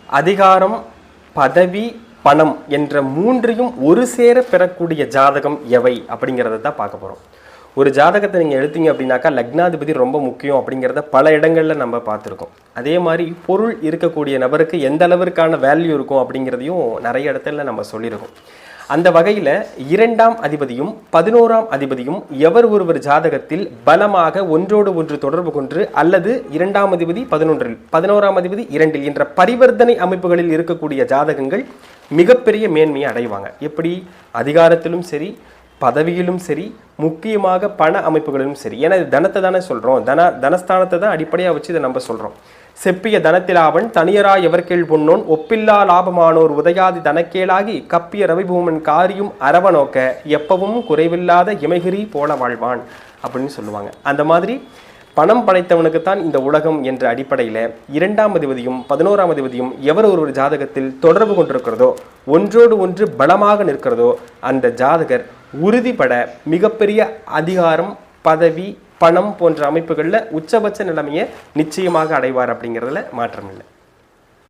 அதிகாரம், பதவி, பணம் என்ற மூன்றையும் ஒரு சேர பெறக்கூடிய ஜாதகம் எவை அப்படிங்கிறத தான் பார்க்க போகிறோம். ஒரு ஜாதகத்தை நீங்கள் எடுத்தீங்க அப்படின்னாக்கா லக்னாதிபதி ரொம்ப முக்கியம் அப்படிங்கிறத பல இடங்களில் நம்ம பார்த்துருக்கோம். அதே மாதிரி பொருள் இருக்கக்கூடிய நபருக்கு எந்த அளவிற்கான வேல்யூ இருக்கும் அப்படிங்கிறதையும் நிறைய இடத்துல நம்ம சொல்லியிருக்கோம். அந்த வகையில் 2ஆம் அதிபதியும் 11ஆம் அதிபதியும் எவர் ஒருவர் ஜாதகத்தில் பலமாக ஒன்றோடு ஒன்று தொடர்பு கொண்டு அல்லது 2ஆம் அதிபதி 11இல் 11ஆம் அதிபதி 2இல் என்ற பரிவர்த்தனை அமைப்புகளில் இருக்கக்கூடிய ஜாதகங்கள் மிகப்பெரிய மேன்மையை அடைவாங்க. எப்படி? அதிகாரத்திலும் சரி, பதவியிலும் சரி, முக்கியமாக பண அமைப்புகளிலும் சரி. ஏன்னா இது தனத்தை தானே சொல்கிறோம், தனஸ்தானத்தை தான் அடிப்படையாக வச்சு இதை நம்ம சொல்கிறோம். செப்பிய தனத்திலாவன் தனியராய் எவர்கேள் பொன்னோன் ஒப்பில்லா லாபமானோர் உதயாதி தனக்கேளாகி கப்பிய ரவிபூமன் காரியும் அரவ நோக்க எப்பவும் குறைவில்லாத இமைகிரி போல வாழ்வான் அப்படின்னு சொல்லுவாங்க. அந்த மாதிரி பணம் படைத்தவனுக்குத்தான் இந்த உலகம் என்ற அடிப்படையில் 2ஆம் அதிபதியும் 11ஆம் அதிபதியும் எவர் ஒரு ஜாதகத்தில் தொடர்பு கொண்டிருக்கிறதோ, ஒன்றோடு ஒன்று பலமாக நிற்கிறதோ, அந்த ஜாதகர் உறுதிப்பட மிகப்பெரிய அதிகாரம், பதவி, பணம் போன்ற அமைப்புகளில் உச்சபட்ச நிலைமையை நிச்சயமாக அடைவார் அப்படிங்கிறதுல மாற்றமில்லை.